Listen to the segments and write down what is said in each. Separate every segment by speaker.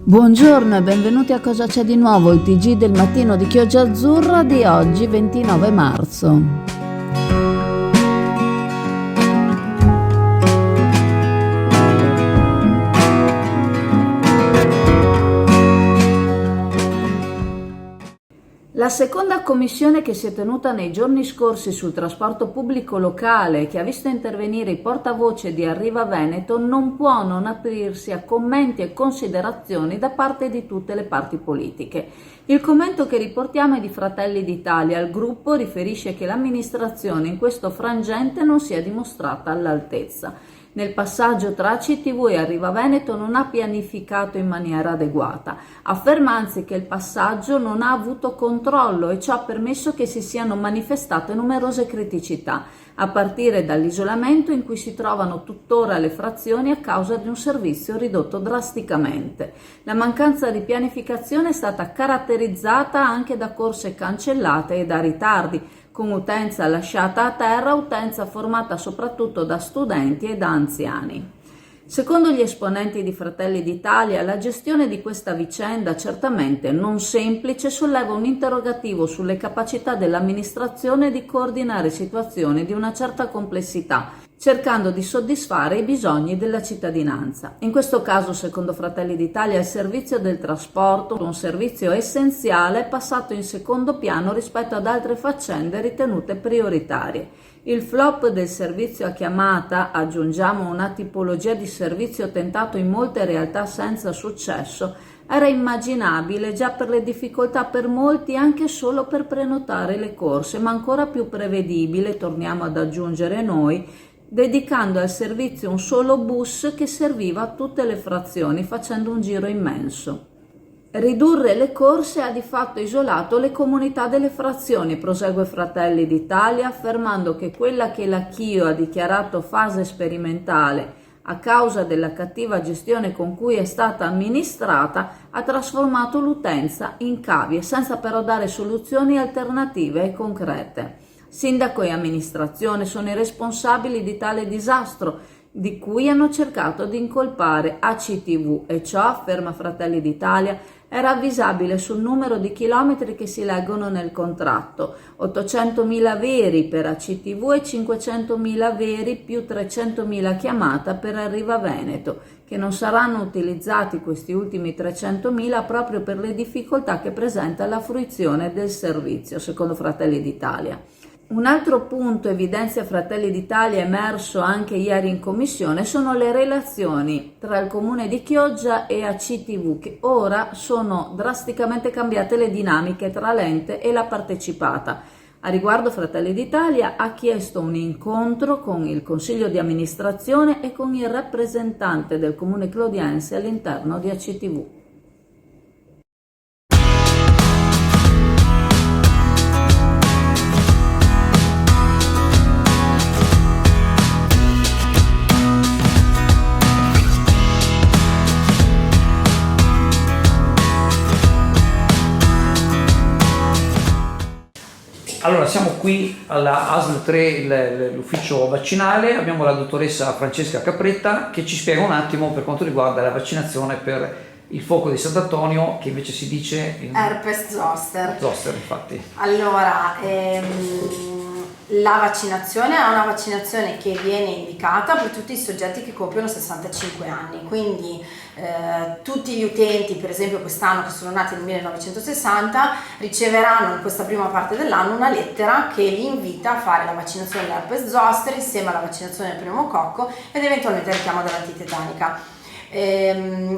Speaker 1: Buongiorno e benvenuti a Cosa c'è di nuovo, il TG del mattino di Chioggia Azzurra di oggi 29 marzo. La seconda commissione che si è tenuta nei giorni scorsi sul trasporto pubblico locale, che ha visto intervenire i portavoce di Arriva Veneto, non può non aprirsi a commenti e considerazioni da parte di tutte le parti politiche. Il commento che riportiamo è di Fratelli d'Italia. Il gruppo riferisce che l'amministrazione in questo frangente non si è dimostrata all'altezza. Nel passaggio tra CTV e Arriva Veneto non ha pianificato in maniera adeguata. Afferma anzi che il passaggio non ha avuto controllo e ciò ha permesso che si siano manifestate numerose criticità, a partire dall'isolamento in cui si trovano tuttora le frazioni a causa di un servizio ridotto drasticamente. La mancanza di pianificazione è stata caratterizzata anche da corse cancellate e da ritardi, con utenza lasciata a terra, utenza formata soprattutto da studenti e da anziani. Secondo gli esponenti di Fratelli d'Italia, la gestione di questa vicenda, certamente non semplice, solleva un interrogativo sulle capacità dell'amministrazione di coordinare situazioni di una certa complessità, cercando di soddisfare i bisogni della cittadinanza. In questo caso, secondo Fratelli d'Italia, il servizio del trasporto, un servizio essenziale, è passato in secondo piano rispetto ad altre faccende ritenute prioritarie. Il flop del servizio a chiamata, aggiungiamo una tipologia di servizio tentato in molte realtà senza successo, era immaginabile già per le difficoltà per molti anche solo per prenotare le corse, ma ancora più prevedibile, torniamo ad aggiungere noi, dedicando al servizio un solo bus che serviva a tutte le frazioni facendo un giro immenso. Ridurre le corse ha di fatto isolato le comunità delle frazioni, prosegue Fratelli d'Italia, affermando che quella che la Chio ha dichiarato fase sperimentale a causa della cattiva gestione con cui è stata amministrata ha trasformato l'utenza in cavie, senza però dare soluzioni alternative e concrete. Sindaco e amministrazione sono i responsabili di tale disastro, di cui hanno cercato di incolpare ACTV, e ciò, afferma Fratelli d'Italia, era avvisabile sul numero di chilometri che si leggono nel contratto: 800.000 veri per ACTV e 500.000 veri più 300.000 chiamata per Arriva Veneto, che non saranno utilizzati questi ultimi 300.000 proprio per le difficoltà che presenta la fruizione del servizio, secondo Fratelli d'Italia. Un altro punto, evidenzia Fratelli d'Italia, emerso anche ieri in commissione, sono le relazioni tra il comune di Chioggia e ACTV, che ora sono drasticamente cambiate le dinamiche tra l'ente e la partecipata. A riguardo Fratelli d'Italia ha chiesto un incontro con il consiglio di amministrazione e con il rappresentante del comune clodiense all'interno di ACTV.
Speaker 2: Allora, siamo qui alla ASL 3, l'ufficio vaccinale. Abbiamo la dottoressa Francesca Capretta che ci spiega un attimo per quanto riguarda la vaccinazione per il fuoco di Sant'Antonio, che invece si dice
Speaker 3: herpes zoster.
Speaker 2: Zoster, infatti.
Speaker 3: Allora, la vaccinazione è una vaccinazione che viene indicata per tutti i soggetti che compiono 65 anni, quindi tutti gli utenti, per esempio quest'anno, che sono nati nel 1960, riceveranno in questa prima parte dell'anno una lettera che li invita a fare la vaccinazione dell'herpes zoster insieme alla vaccinazione del pneumococco ed eventualmente il richiamo dell'antitetanica.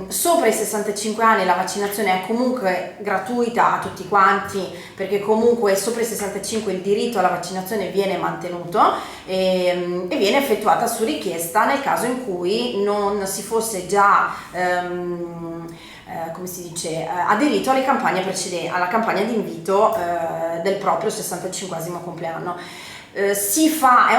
Speaker 3: Sopra i 65 anni la vaccinazione è comunque gratuita a tutti quanti, perché comunque sopra i 65 il diritto alla vaccinazione viene mantenuto e viene effettuata su richiesta nel caso in cui non si fosse già aderito alle campagne precedenti, alla campagna di invito del proprio 65esimo compleanno. È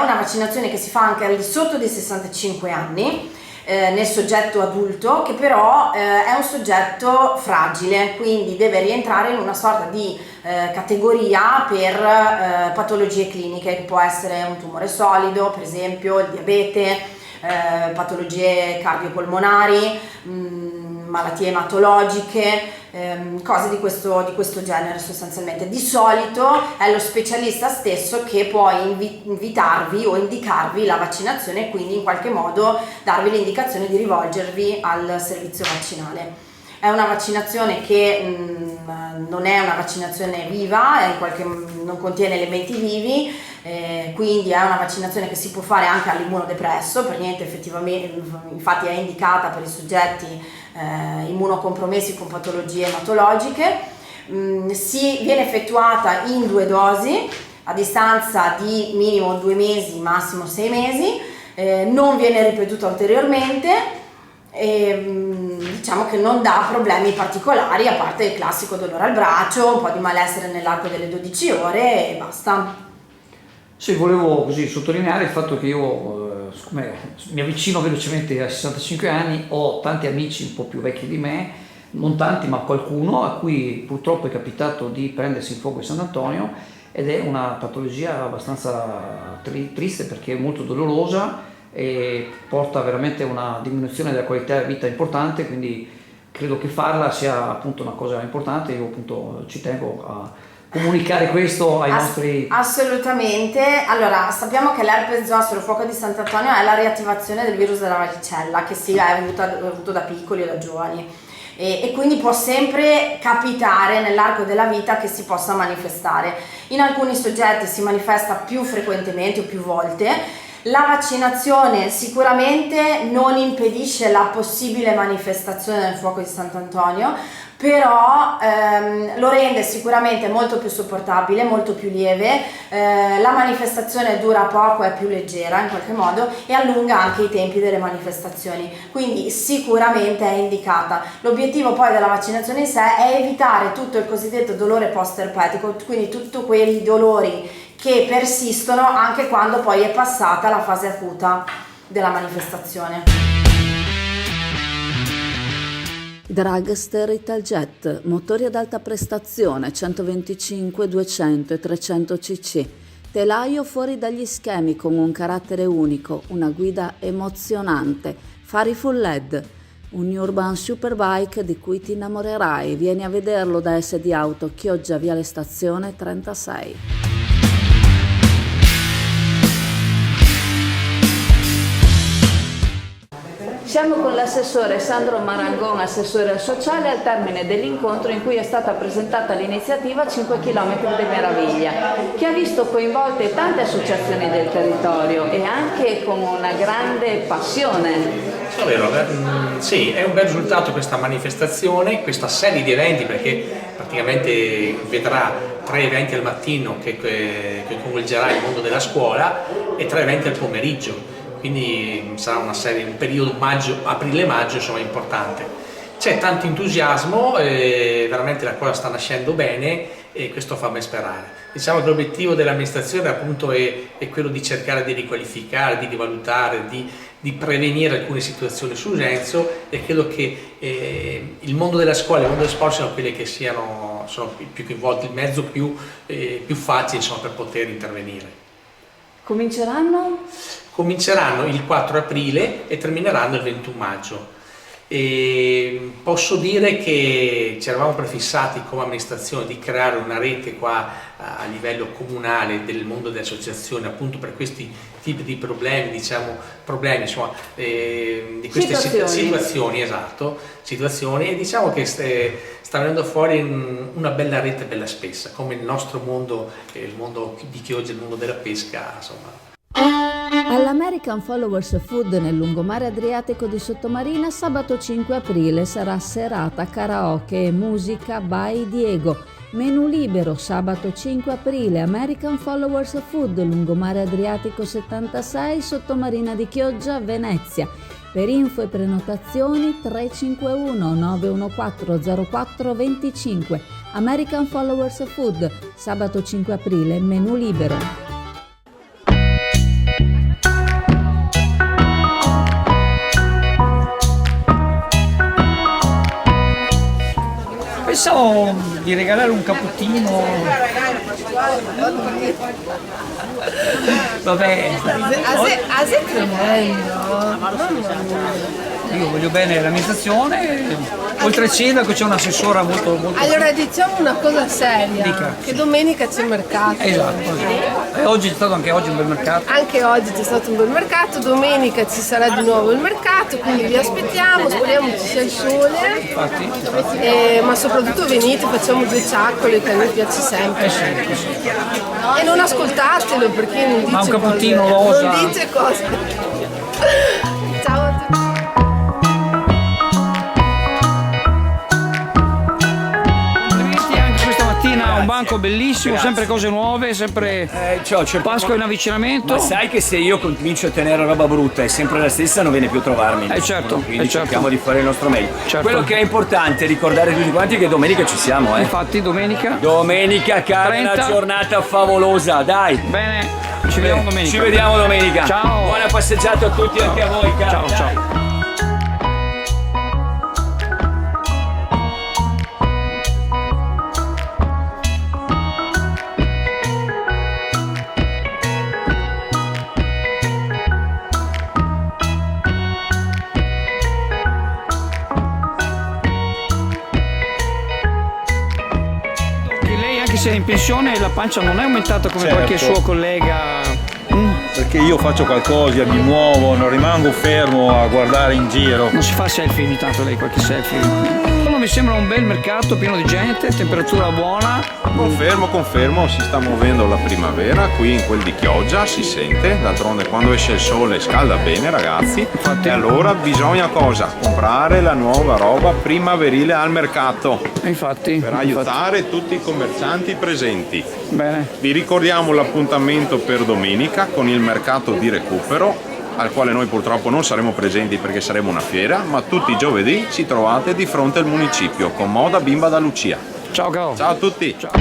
Speaker 3: una vaccinazione che si fa anche al di sotto dei 65 anni, nel soggetto adulto, che però è un soggetto fragile, quindi deve rientrare in una sorta di categoria per patologie cliniche, che può essere un tumore solido, per esempio il diabete, patologie cardiopolmonari, malattie ematologiche, cose di questo genere sostanzialmente. Di solito è lo specialista stesso che può invitarvi o indicarvi la vaccinazione e quindi in qualche modo darvi l'indicazione di rivolgervi al servizio vaccinale. È una vaccinazione che non è una vaccinazione viva, non contiene elementi vivi, quindi è una vaccinazione che si può fare anche all'immunodepresso, per niente effettivamente, infatti è indicata per i soggetti immunocompromessi con patologie ematologiche. Viene effettuata in 2 dosi a distanza di minimo 2 mesi, massimo 6 mesi, non viene ripetuta ulteriormente. Diciamo che non dà problemi particolari, a parte il classico dolore al braccio, un po' di malessere nell'arco delle 12 ore e basta.
Speaker 2: Sì, volevo così sottolineare il fatto che io, siccome mi avvicino velocemente ai 65 anni, ho tanti amici un po' più vecchi di me, non tanti ma qualcuno, a cui purtroppo è capitato di prendersi il fuoco di Sant'Antonio, ed è una patologia abbastanza triste perché è molto dolorosa e porta veramente a una diminuzione della qualità della vita importante, quindi credo che farla sia appunto una cosa importante. Io appunto ci tengo a comunicare questo ai nostri...
Speaker 3: Assolutamente. Allora, sappiamo che l'herpes zoster o fuoco di Sant'Antonio è la riattivazione del virus della varicella che si è avuto da piccoli o da giovani e quindi può sempre capitare nell'arco della vita che si possa manifestare. In alcuni soggetti si manifesta più frequentemente o più volte. La vaccinazione sicuramente non impedisce la possibile manifestazione del fuoco di Sant'Antonio, però lo rende sicuramente molto più sopportabile, molto più lieve, la manifestazione dura poco, è più leggera in qualche modo e allunga anche i tempi delle manifestazioni, quindi sicuramente è indicata. L'obiettivo poi della vaccinazione in sé è evitare tutto il cosiddetto dolore post-erpetico, quindi tutti quei dolori che persistono anche quando poi è passata la fase acuta della manifestazione.
Speaker 1: Dragster Italjet, motori ad alta prestazione 125, 200 e 300 cc, telaio fuori dagli schemi con un carattere unico, una guida emozionante, fari full LED, un Urban Superbike di cui ti innamorerai. Vieni a vederlo da SD Auto, Chioggia, Viale Stazione 36. Siamo con l'assessore Sandro Marangon, assessore sociale, al termine dell'incontro in cui è stata presentata l'iniziativa 5 km di meraviglia, che ha visto coinvolte tante associazioni del territorio e anche con una grande passione.
Speaker 4: È vero, sì, è un bel risultato questa manifestazione, questa serie di eventi, perché praticamente vedrà 3 eventi al mattino che coinvolgerà il mondo della scuola e 3 eventi al pomeriggio. Quindi sarà un periodo aprile-maggio insomma importante. C'è tanto entusiasmo, veramente la cosa sta nascendo bene e questo fa ben sperare. Diciamo che l'obiettivo dell'amministrazione appunto è quello di cercare di riqualificare, di rivalutare, di prevenire alcune situazioni su Usenzo, e credo che il mondo della scuola e il mondo dello sport siano quelli che sono più coinvolti, il mezzo più facile insomma, per poter intervenire. Cominceranno il 4 aprile e termineranno il 21 maggio. E posso dire che ci eravamo prefissati come amministrazione di creare una rete qua a livello comunale del mondo delle associazioni appunto per questi tipi di problemi, insomma, di queste situazioni, e diciamo che sta venendo fuori una bella rete bella spessa, come il nostro mondo, il mondo di Chioggia, il mondo della pesca, insomma.
Speaker 1: All'American Followers Food nel lungomare Adriatico di Sottomarina sabato 5 aprile sarà serata karaoke e musica by Diego. Menù libero sabato 5 aprile American Followers Food lungomare Adriatico 76 Sottomarina di Chioggia, Venezia. Per info e prenotazioni 351 914 0425. American Followers Food sabato 5 aprile menù libero.
Speaker 2: Pensavo di regalare un cappuccino. Vabbè.
Speaker 5: A se tremendo.
Speaker 2: io voglio bene l'amministrazione, oltre al sindaco c'è un'assessora molto...
Speaker 5: Allora diciamo una cosa seria,
Speaker 2: Dica.
Speaker 5: che domenica c'è mercato.
Speaker 2: Esatto, oggi c'è stato anche oggi un bel mercato.
Speaker 5: Anche oggi c'è stato un bel mercato, domenica ci sarà di nuovo il mercato, quindi vi aspettiamo, speriamo ci sia il sole,
Speaker 2: Infatti,
Speaker 5: ma soprattutto venite, facciamo 2 ciaccole che a noi piace sempre. E non ascoltatelo perché non dice
Speaker 2: Ma un cappuccino
Speaker 5: cose.
Speaker 2: rosa.
Speaker 5: Non dice cose. Ciao a tutti.
Speaker 2: complimenti anche questa mattina, un banco bellissimo, sempre cose nuove, sempre Pasqua in avvicinamento.
Speaker 6: Ma sai che se io comincio a tenere roba brutta e sempre la stessa non viene più a trovarmi.
Speaker 2: Certo,
Speaker 6: Quindi
Speaker 2: certo.
Speaker 6: cerchiamo di fare il nostro meglio.
Speaker 2: Certo.
Speaker 6: Quello che è importante è ricordare tutti quanti che domenica ci siamo,
Speaker 2: Infatti domenica.
Speaker 6: Domenica, cara, è
Speaker 2: 30.
Speaker 6: una giornata favolosa, dai.
Speaker 2: Bene, ci vediamo domenica.
Speaker 6: Ci vediamo domenica.
Speaker 2: Ciao.
Speaker 6: Buona passeggiata a tutti, anche a voi, cara.
Speaker 2: Ciao,
Speaker 6: dai.
Speaker 2: ciao. Che lei, anche se è in pensione, la pancia non è aumentata come qualche suo collega.
Speaker 7: Perché io faccio qualcosa, mi muovo, non rimango fermo a guardare in giro.
Speaker 2: Non si fa selfie ogni tanto lei, qualche selfie? Mi sembra un bel mercato pieno di gente, temperatura buona.
Speaker 8: Confermo, si sta muovendo la primavera qui in quel di Chioggia, si sente, d'altronde quando esce il sole scalda bene ragazzi.
Speaker 2: Infatti.
Speaker 8: E allora bisogna cosa? Comprare la nuova roba primaverile al mercato
Speaker 2: Infatti.
Speaker 8: per aiutare tutti i commercianti presenti.
Speaker 2: Bene.
Speaker 8: Vi ricordiamo l'appuntamento per domenica con il mercato di recupero, al quale noi purtroppo non saremo presenti perché saremo una fiera, ma tutti i giovedì ci trovate di fronte al municipio con Moda Bimba da Lucia.
Speaker 2: Ciao caro.
Speaker 8: Ciao a tutti!
Speaker 2: Ciao.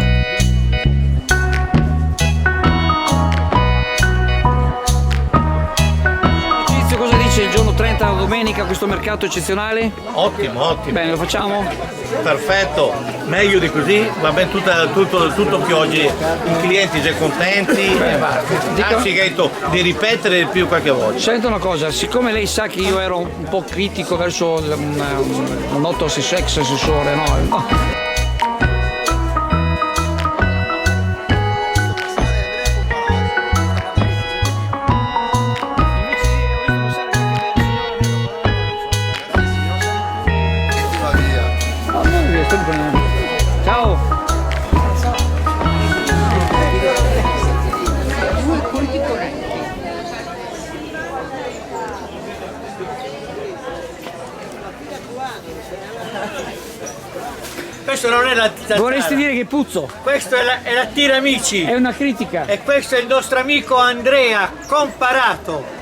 Speaker 2: Tizio, cosa dice il giorno 30, la domenica, questo mercato eccezionale?
Speaker 9: Ottimo.
Speaker 2: Bene, lo facciamo?
Speaker 9: Perfetto, meglio di così, va bene tutto che oggi i clienti sono contenti, anzi Gaeto, di ripetere di più qualche volta.
Speaker 2: Senta una cosa, siccome lei sa che io ero un po' critico verso un noto ex assessore, no? Ciao!
Speaker 9: Questo non è la zanzara,
Speaker 2: Vorresti dire che puzzo?
Speaker 9: questo è la tiramici
Speaker 2: È una critica.
Speaker 9: e questo è il nostro amico Andrea Comparato.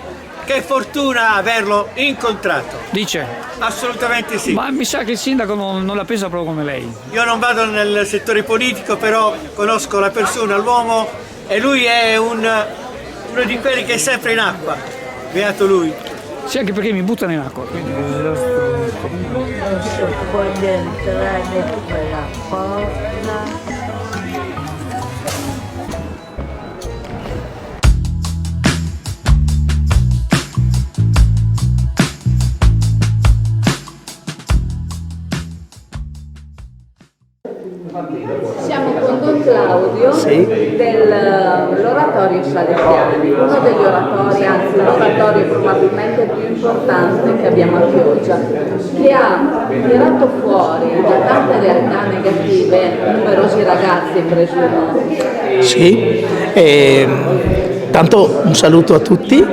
Speaker 9: Che fortuna averlo incontrato,
Speaker 2: Dice,
Speaker 9: assolutamente sì.
Speaker 2: ma mi sa che il sindaco non la pensa proprio come lei.
Speaker 9: Io non vado nel settore politico, però conosco la persona, l'uomo, e lui è uno di quelli che è sempre in acqua. Beato lui.
Speaker 2: Sì, anche perché mi buttano in acqua. Quindi...
Speaker 10: Voglio entrare quella porta.
Speaker 1: Siamo con Don Claudio dell'oratorio Salesiani, uno degli oratori, anzi l'oratorio probabilmente più importante che abbiamo a Chioggia, che ha tirato fuori da tante realtà negative numerosi ragazzi, presumo.
Speaker 11: Sì, tanto un saluto a tutti.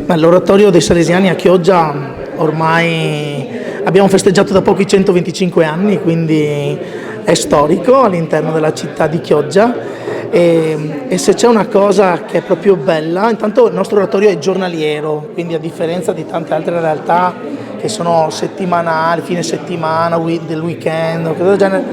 Speaker 11: L'oratorio dei Salesiani a Chioggia ormai abbiamo festeggiato da poco i 125 anni, quindi è storico all'interno della città di Chioggia e se c'è una cosa che è proprio bella, intanto il nostro oratorio è giornaliero, quindi a differenza di tante altre realtà che sono settimanali, fine settimana, del weekend, cose del genere,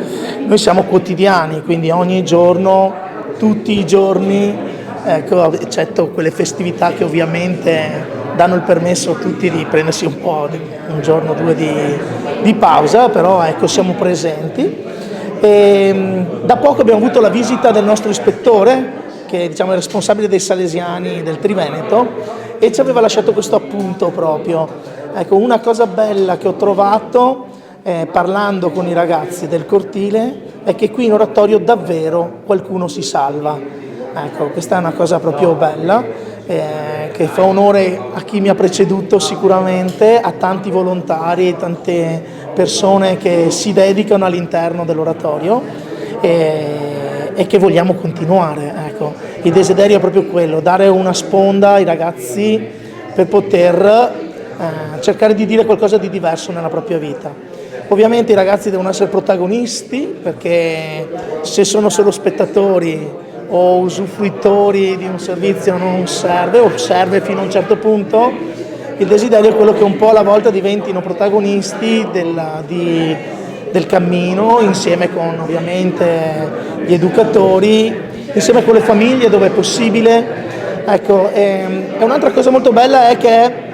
Speaker 11: noi siamo quotidiani, quindi ogni giorno, tutti i giorni, ecco, eccetto quelle festività che ovviamente danno il permesso a tutti di prendersi un giorno o due di pausa, però ecco, siamo presenti. Da poco abbiamo avuto la visita del nostro ispettore, che diciamo, è responsabile dei Salesiani del Triveneto, e ci aveva lasciato questo appunto proprio. Ecco, una cosa bella che ho trovato parlando con i ragazzi del cortile è che qui in oratorio davvero qualcuno si salva. Ecco, questa è una cosa proprio bella, che fa onore a chi mi ha preceduto sicuramente, a tanti volontari, tante persone che si dedicano all'interno dell'oratorio e che vogliamo continuare. Ecco, il desiderio è proprio quello, dare una sponda ai ragazzi per poter cercare di dire qualcosa di diverso nella propria vita. Ovviamente i ragazzi devono essere protagonisti, perché se sono solo spettatori o usufruitori di un servizio non serve, o serve fino a un certo punto. Il desiderio è quello che un po' alla volta diventino protagonisti del cammino, insieme con ovviamente gli educatori, insieme con le famiglie dove è possibile. Ecco, e un'altra cosa molto bella è che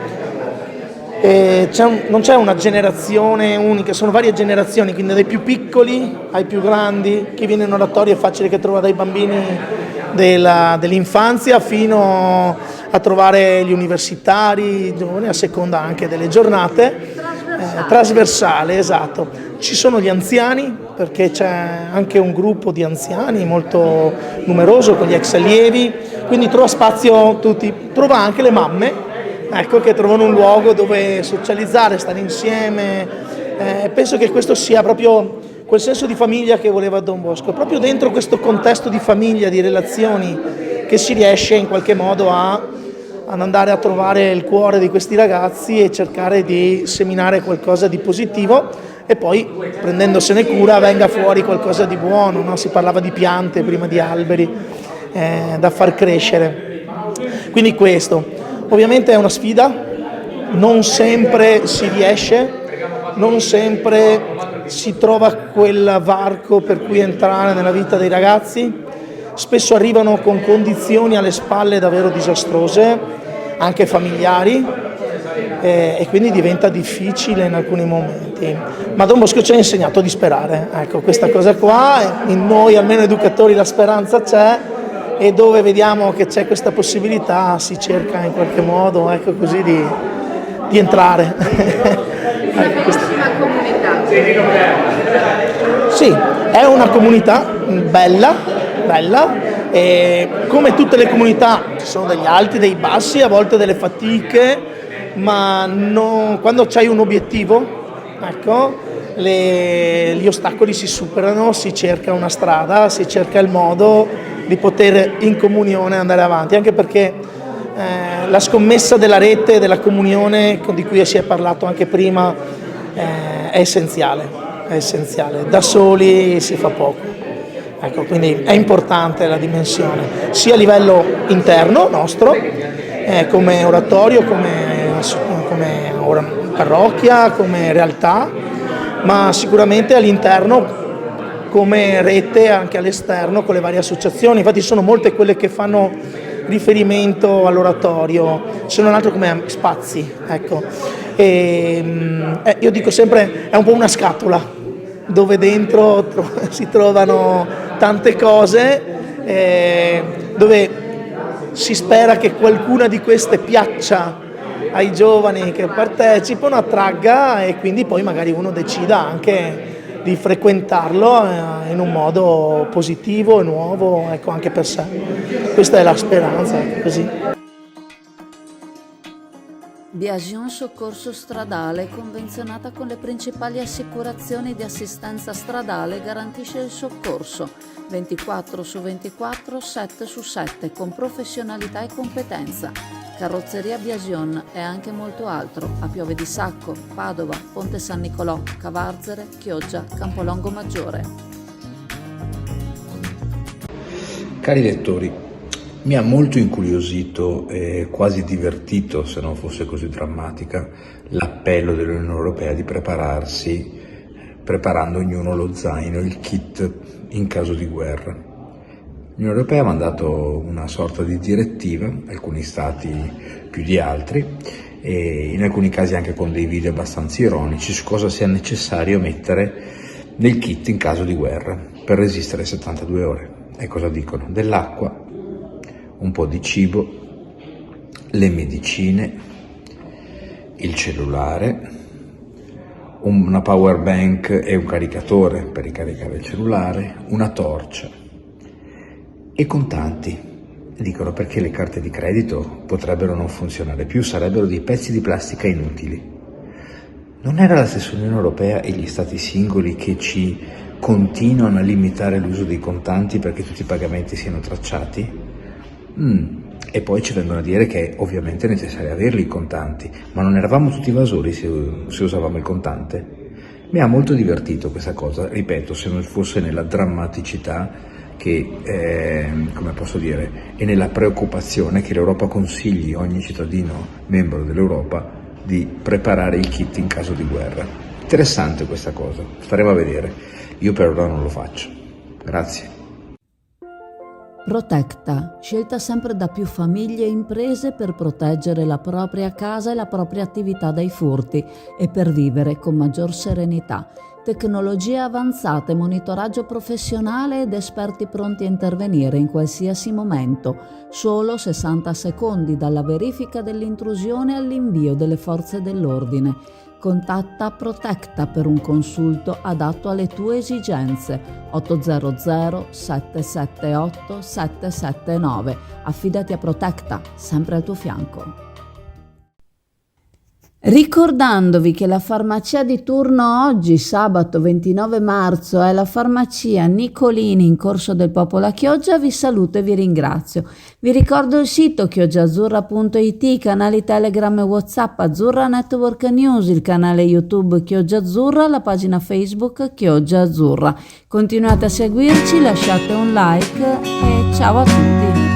Speaker 11: non c'è una generazione unica, sono varie generazioni, quindi dai più piccoli ai più grandi. Chi viene in oratorio è facile che trova dai bambini dell'infanzia fino a trovare gli universitari, i giovani, a seconda anche delle giornate. Trasversale, esatto. Ci sono gli anziani, perché c'è anche un gruppo di anziani molto numeroso con gli ex allievi, quindi trova spazio tutti, trova anche le mamme, ecco, che trovano un luogo dove socializzare, stare insieme. Penso che questo sia proprio quel senso di famiglia che voleva Don Bosco, proprio dentro questo contesto di famiglia, di relazioni, che si riesce in qualche modo ad andare a trovare il cuore di questi ragazzi e cercare di seminare qualcosa di positivo, e poi prendendosene cura venga fuori qualcosa di buono, no? Si parlava di piante prima, di alberi da far crescere. Quindi questo. Ovviamente è una sfida, non sempre si riesce, non sempre si trova quel varco per cui entrare nella vita dei ragazzi, spesso arrivano con condizioni alle spalle davvero disastrose, anche familiari, e quindi diventa difficile in alcuni momenti. Ma Don Bosco ci ha insegnato di sperare, ecco, questa cosa qua, in noi almeno educatori la speranza c'è, e dove vediamo che c'è questa possibilità si cerca in qualche modo, ecco, così di entrare.
Speaker 5: Una bellissima comunità.
Speaker 11: Sì, è una comunità bella, e come tutte le comunità ci sono degli alti, dei bassi, a volte delle fatiche, ma quando c'hai un obiettivo, ecco, gli ostacoli si superano, si cerca una strada, si cerca il modo di poter in comunione andare avanti, anche perché la scommessa della rete, della comunione, di cui si è parlato anche prima, è essenziale, da soli si fa poco. Ecco, quindi è importante la dimensione, sia a livello interno nostro, come oratorio, come parrocchia, come realtà, ma sicuramente all'interno come rete anche all'esterno con le varie associazioni. Infatti sono molte quelle che fanno riferimento all'oratorio, se non altro come spazi, ecco. Io dico sempre, è un po' una scatola dove dentro si trovano tante cose, dove si spera che qualcuna di queste piaccia ai giovani che partecipano, attragga, e quindi poi magari uno decida anche di frequentarlo in un modo positivo e nuovo, ecco, anche per sé. Questa è la speranza, così.
Speaker 1: Biasion Soccorso Stradale, convenzionata con le principali assicurazioni di assistenza stradale, garantisce il soccorso 24/24, 7/7, con professionalità e competenza. Carrozzeria Biasion e anche molto altro a Piove di Sacco, Padova, Ponte San Nicolò, Cavarzere, Chioggia, Campolongo Maggiore.
Speaker 12: Cari lettori, mi ha molto incuriosito e quasi divertito, se non fosse così drammatica, l'appello dell'Unione Europea di prepararsi, preparando ognuno lo zaino, il kit in caso di guerra. L'Unione Europea ha mandato una sorta di direttiva, alcuni stati più di altri, e in alcuni casi anche con dei video abbastanza ironici su cosa sia necessario mettere nel kit in caso di guerra per resistere 72 ore. E cosa dicono? Dell'acqua, un po' di cibo, le medicine, il cellulare, una power bank e un caricatore per ricaricare il cellulare, una torcia e contanti. Dicono perché le carte di credito potrebbero non funzionare più, sarebbero dei pezzi di plastica inutili. Non era la stessa Unione Europea e gli stati singoli che ci continuano a limitare l'uso dei contanti perché tutti i pagamenti siano tracciati? E poi ci vengono a dire che ovviamente è necessario averli i contanti, ma non eravamo tutti evasori se usavamo il contante? Mi ha molto divertito questa cosa, ripeto, se non fosse nella drammaticità che, come posso dire, e nella preoccupazione che l'Europa consigli a ogni cittadino membro dell'Europa di preparare il kit in caso di guerra. Interessante questa cosa, staremo a vedere. Io per ora non lo faccio. Grazie.
Speaker 1: Protecta, scelta sempre da più famiglie e imprese per proteggere la propria casa e la propria attività dai furti e per vivere con maggior serenità. Tecnologie avanzate, monitoraggio professionale ed esperti pronti a intervenire in qualsiasi momento. Solo 60 secondi dalla verifica dell'intrusione all'invio delle forze dell'ordine. Contatta Protecta per un consulto adatto alle tue esigenze. 800 778 779. Affidati a Protecta, sempre al tuo fianco. Ricordandovi che la farmacia di turno oggi, sabato 29 marzo, è la farmacia Nicolini in Corso del Popolo a Chioggia, vi saluto e vi ringrazio. Vi ricordo il sito chioggiaazzurra.it, canali Telegram e WhatsApp Azzurra Network News, il canale YouTube Chioggia Azzurra, la pagina Facebook Chioggia Azzurra. Continuate a seguirci, lasciate un like e ciao a tutti.